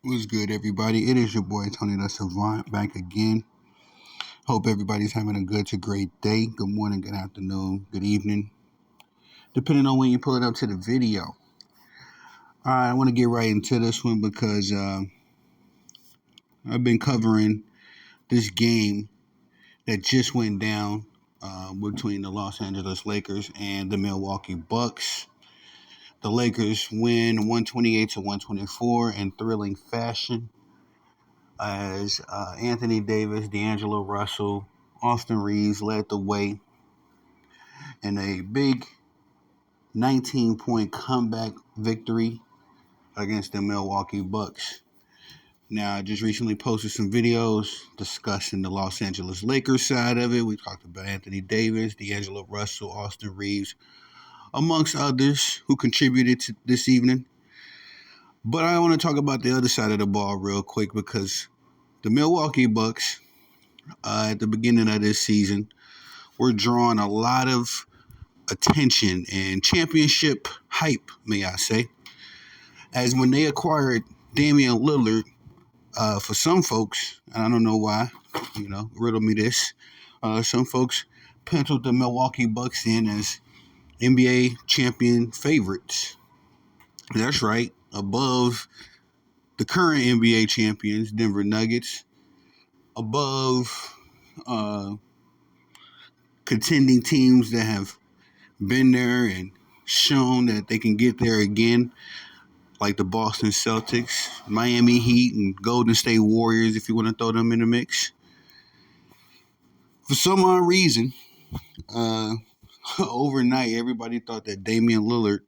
What's good, everybody? It is your boy Tony the Savant back again. Hope everybody's having a good to great day. Good morning, good afternoon, good evening, depending on when you pull it up to the video. All right, I want to get right into this one because I've been covering this game that just went down between the Los Angeles Lakers and the Milwaukee Bucks. The Lakers win 128 to 124 in thrilling fashion as Anthony Davis, D'Angelo Russell, Austin Reeves led the way in a big 19-point comeback victory against the Milwaukee Bucks. Now, I just recently posted some videos discussing the Los Angeles Lakers side of it. We talked about Anthony Davis, D'Angelo Russell, Austin Reeves, amongst others who contributed to this evening. But I want to talk about the other side of the ball real quick because the Milwaukee Bucks, at the beginning of this season, were drawing a lot of attention and championship hype, may I say, as when they acquired Damian Lillard, for some folks, and I don't know why, riddle me this, some folks penciled the Milwaukee Bucks in as NBA champion favorites. That's right, above the current NBA champions, Denver Nuggets, above contending teams that have been there and shown that they can get there again, like the Boston Celtics, Miami Heat, and Golden State Warriors, if you want to throw them in the mix. For some odd reason, overnight, everybody thought that Damian Lillard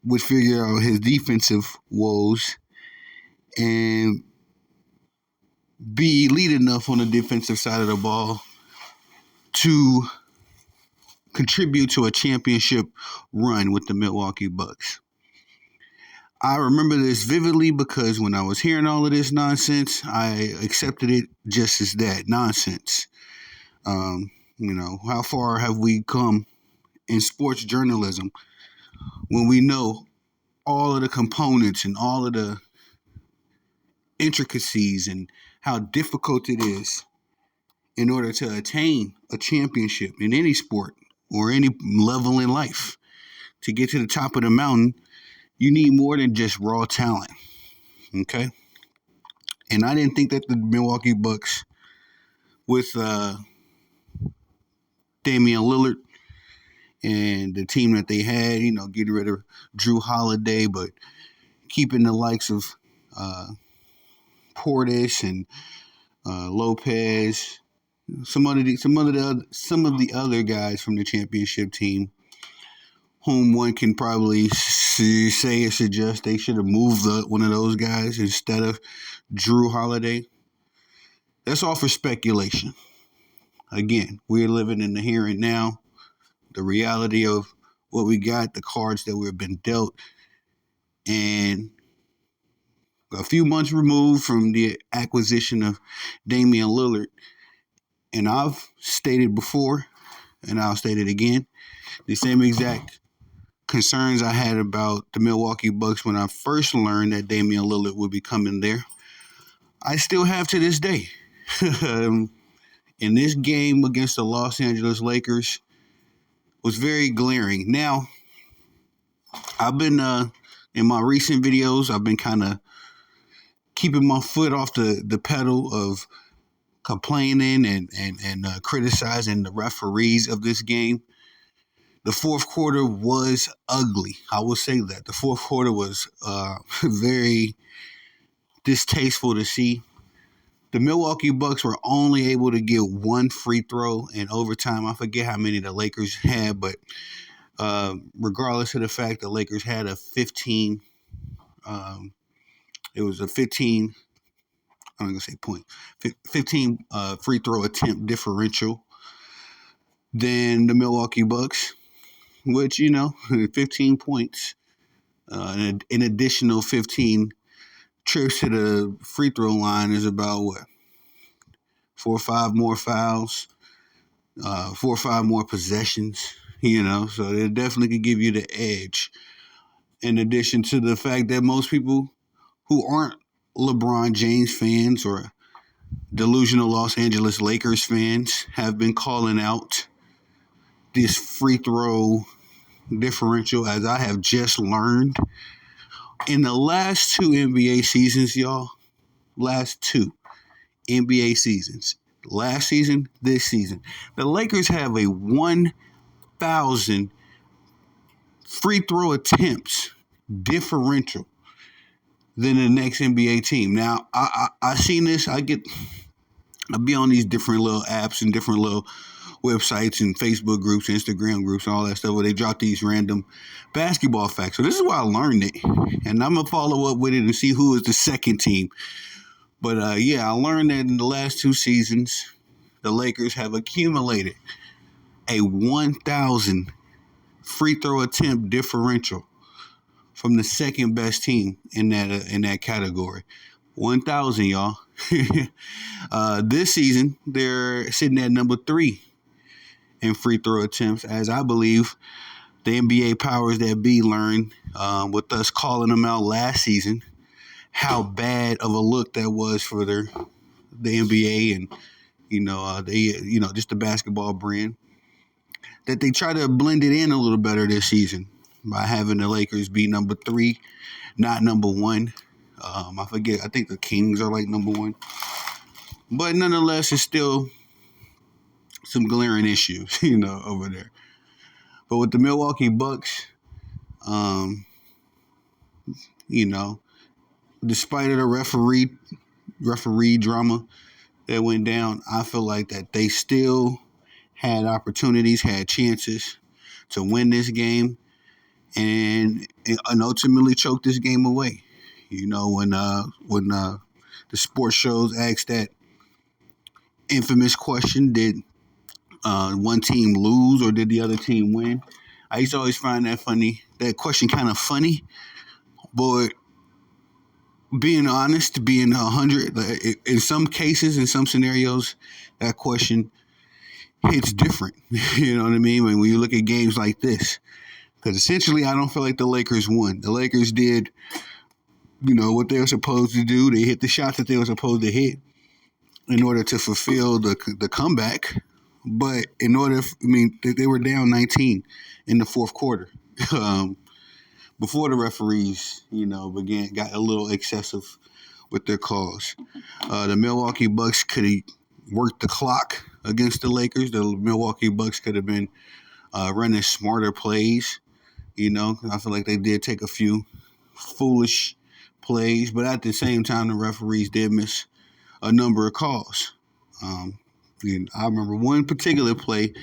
would figure out his defensive woes and be elite enough on the defensive side of the ball to contribute to a championship run with the Milwaukee Bucks. I remember this vividly because when I was hearing all of this nonsense, I accepted it just as that, nonsense. How far have we come in sports journalism when we know all of the components and all of the intricacies and how difficult it is in order to attain a championship in any sport or any level in life. To get to the top of the mountain, you need more than just raw talent, okay? And I didn't think that the Milwaukee Bucks, with Damian Lillard and the team that they had, getting rid of Drew Holiday, but keeping the likes of Portis and Lopez, some of the other guys from the championship team, whom one can probably say or suggest they should have moved one of those guys instead of Drew Holiday. That's all for speculation. Again, we're living in the here and now, the reality of what we got, the cards that we've been dealt, and a few months removed from the acquisition of Damian Lillard. And I've stated before, and I'll state it again, the same exact concerns I had about the Milwaukee Bucks when I first learned that Damian Lillard would be coming there, I still have to this day. In this game against the Los Angeles Lakers was very glaring. Now, I've been, in my recent videos, I've been kind of keeping my foot off the pedal of complaining and criticizing the referees of this game. The fourth quarter was ugly. I will say that. The fourth quarter was very distasteful to see. The Milwaukee Bucks were only able to get one free throw in overtime. I forget how many the Lakers had, but regardless of the fact the Lakers had a 15, it was a 15, I'm going to say point, 15 free throw attempt differential than the Milwaukee Bucks, which, 15 points, an additional 15 trips to the free throw line is about what? 4 or 5 more fouls, 4 or 5 more possessions, so it definitely could give you the edge. In addition to the fact that most people who aren't LeBron James fans or delusional Los Angeles Lakers fans have been calling out this free throw differential, as I have just learned. In the last two NBA seasons, y'all, last two NBA seasons, last season, this season, the Lakers have a 1,000 free throw attempts differential than the next NBA team. Now, I seen this. I be on these different little apps and different little websites and Facebook groups, Instagram groups, and all that stuff where they drop these random basketball facts. So this is why I learned it, and I'm gonna follow up with it and see who is the second team. But yeah, I learned that in the last two seasons, the Lakers have accumulated a 1,000 free throw attempt differential from the second best team in that category. 1,000, y'all. This season, they're sitting at number 3 in free throw attempts, as I believe the NBA powers that be learned with us calling them out last season, how bad of a look that was for the NBA and just the basketball brand. That they try to blend it in a little better this season by having the Lakers be number 3, not number 1. I forget. I think the Kings are like number 1. But nonetheless, it's still some glaring issues, over there. But with the Milwaukee Bucks, despite of the referee drama that went down, I feel like that they still had opportunities, had chances to win this game, and ultimately choked this game away. When the sports shows asked that infamous question, did one team lose or did the other team win? I used to always find that question kind of funny, but being honest, being 100, in some cases, in some scenarios, that question hits different. You know what I mean? When you look at games like this, because essentially I don't feel like the Lakers won. The Lakers did, what they were supposed to do. They hit the shots that they were supposed to hit in order to fulfill the comeback. But they were down 19 in the fourth quarter. Before the referees, got a little excessive with their calls. The Milwaukee Bucks could have worked the clock against the Lakers. The Milwaukee Bucks could have been running smarter plays. I feel like they did take a few foolish plays, but at the same time, the referees did miss a number of calls. I remember one particular play,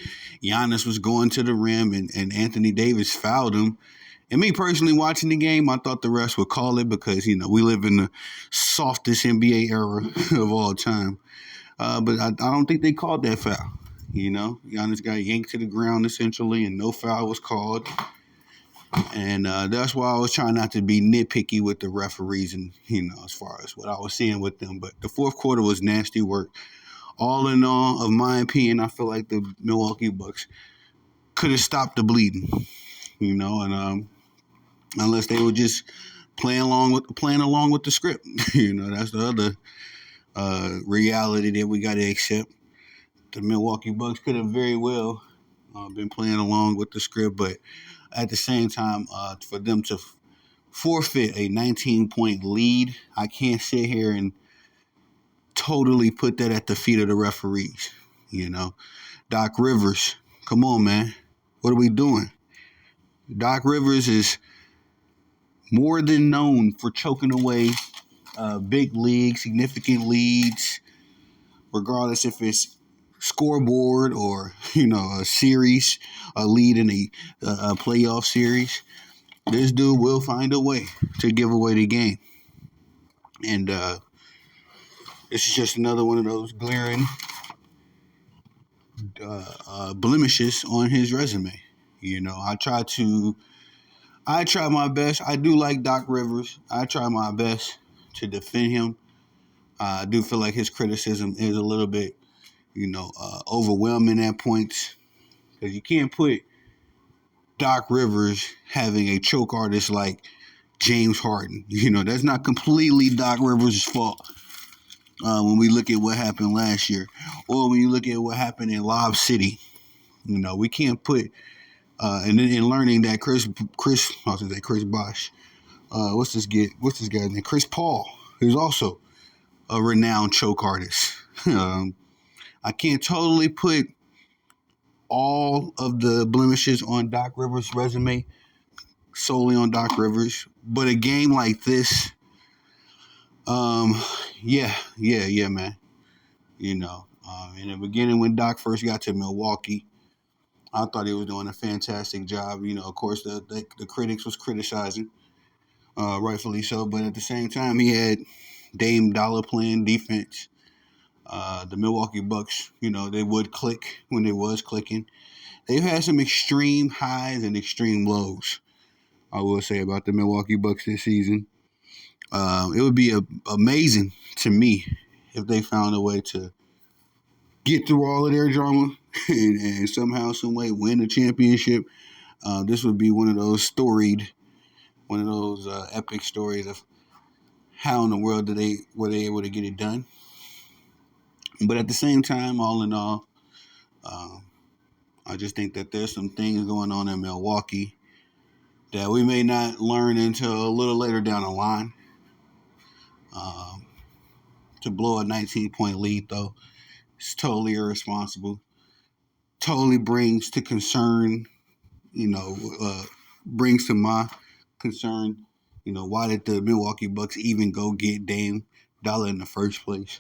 Giannis was going to the rim and Anthony Davis fouled him. And me personally watching the game, I thought the refs would call it because, we live in the softest NBA era of all time. But I don't think they called that foul. Giannis got yanked to the ground essentially and no foul was called. And that's why I was trying not to be nitpicky with the referees and, as far as what I was seeing with them. But the fourth quarter was nasty work. All in all, of my opinion, I feel like the Milwaukee Bucks could have stopped the bleeding, and unless they were just playing along with the script. That's the other reality that we got to accept. The Milwaukee Bucks could have very well been playing along with the script, but at the same time, for them to forfeit a 19-point lead, I can't sit here and totally put that at the feet of the referees. Doc Rivers, come on, man. What are we doing? Doc Rivers is more than known for choking away big leagues, significant leads, regardless if it's scoreboard or, a series, a lead in a playoff series. This dude will find a way to give away the game. And this is just another one of those glaring blemishes on his resume. I try my best. I do like Doc Rivers. I try my best to defend him. I do feel like his criticism is a little bit, overwhelming at points. Because you can't put Doc Rivers having a choke artist like James Harden. That's not completely Doc Rivers' fault. When we look at what happened last year, or when you look at what happened in Lob City, we can't put and then in learning that Chris Bosh, what's this guy's name? Chris Paul, who's also a renowned choke artist. I can't totally put all of the blemishes on Doc Rivers' resume solely on Doc Rivers, but a game like this, yeah, man. In the beginning when Doc first got to Milwaukee, I thought he was doing a fantastic job. Of course, the critics was criticizing, rightfully so, but at the same time, he had Dame Dollar playing defense. The Milwaukee Bucks, they would click when it was clicking. They've had some extreme highs and extreme lows, I will say, about the Milwaukee Bucks this season. It would be amazing to me if they found a way to get through all of their drama and somehow, some way win a championship. This would be one of those epic stories of how in the world were they able to get it done. But at the same time, all in all, I just think that there's some things going on in Milwaukee that we may not learn until a little later down the line. To blow a 19-point lead, though, it's totally irresponsible. Totally brings to concern, brings to my concern, why did the Milwaukee Bucks even go get Dame Dollar in the first place?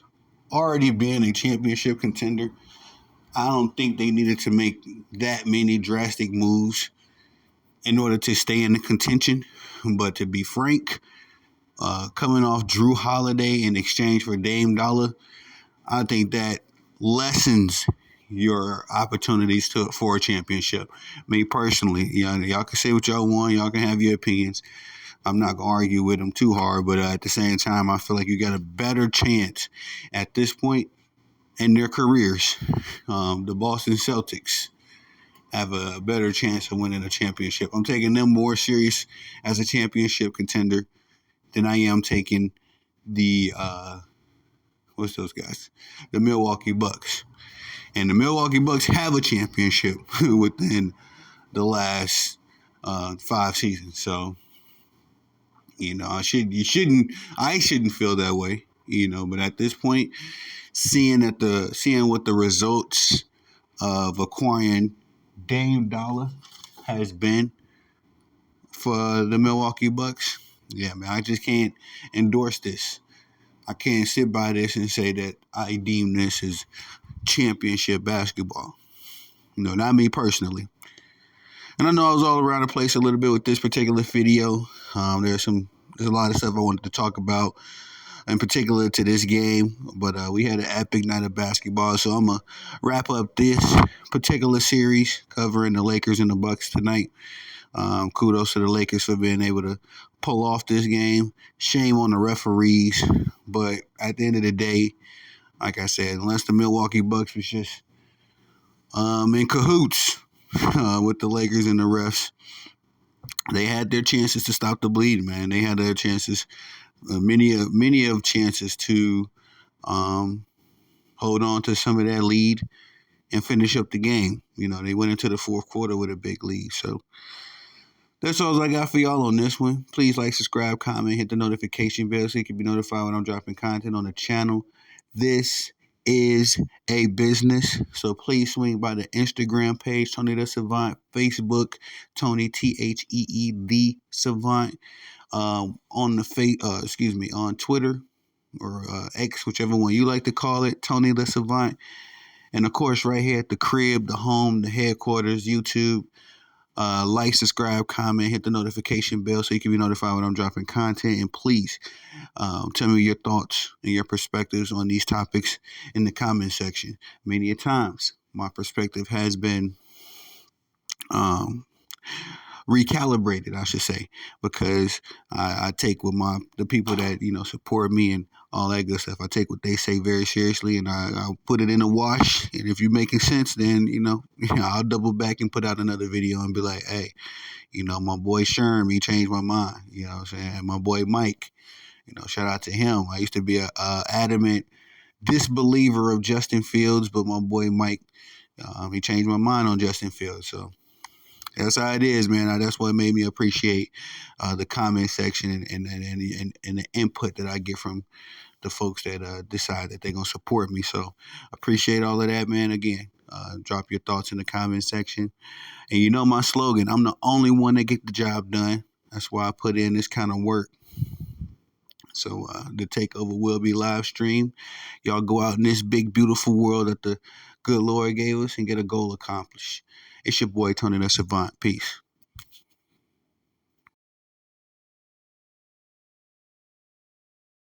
Already being a championship contender, I don't think they needed to make that many drastic moves in order to stay in the contention. But to be frank, coming off Drew Holiday in exchange for Dame Dollar, I think that lessens your opportunities for a championship. Me personally, y'all can say what y'all want. Y'all can have your opinions. I'm not going to argue with them too hard, but at the same time, I feel like you got a better chance at this point in their careers. The Boston Celtics have a better chance of winning a championship. I'm taking them more serious as a championship contender than I am taking the what's those guys? The Milwaukee Bucks. And the Milwaukee Bucks have a championship within the last 5 seasons. So, I shouldn't feel that way, but at this point, seeing what the results of acquiring Dame Dollar has been for the Milwaukee Bucks, yeah, man, I just can't endorse this. I can't sit by this and say that I deem this as championship basketball. Not me personally. And I know I was all around the place a little bit with this particular video. There's a lot of stuff I wanted to talk about, in particular to this game. But we had an epic night of basketball, so I'm gonna wrap up this particular series covering the Lakers and the Bucks tonight. Kudos to the Lakers for being able to pull off this game. Shame on the referees, but at the end of the day, like I said, unless the Milwaukee Bucks was just in cahoots with the Lakers and the refs, they had their chances to stop the bleed, man. They had their chances, many of chances to hold on to some of that lead and finish up the game. They went into the fourth quarter with a big lead. So that's all I got for y'all on this one. Please like, subscribe, comment, hit the notification bell so you can be notified when I'm dropping content on the channel. This is a business, so please swing by the Instagram page, Tony the Savant, Facebook, Tony THEE the Savant, on on Twitter or X, whichever one you like to call it, Tony the Savant, and of course right here at the crib, the home, the headquarters, YouTube. Like, subscribe, comment, hit the notification bell so you can be notified when I'm dropping content. And please tell me your thoughts and your perspectives on these topics in the comment section. Many a times, my perspective has been recalibrated, I should say, because I take with the people that support me and all that good stuff. I take what they say very seriously, and I'll put it in a wash. And if you're making sense, then I'll double back and put out another video and be like, hey, my boy Sherm, he changed my mind. You know what I'm saying? My boy Mike, shout out to him. I used to be a adamant disbeliever of Justin Fields, but my boy Mike, he changed my mind on Justin Fields. So that's how it is, man. That's what made me appreciate the comment section and the input that I get from the folks that decide that they're going to support me. So appreciate all of that, man. Again, drop your thoughts in the comment section. And you know my slogan, I'm the only one that get the job done. That's why I put in this kind of work. So the takeover will be live streamed. Y'all go out in this big, beautiful world that the good Lord gave us and get a goal accomplished. It's your boy, Tony the Savant. Peace.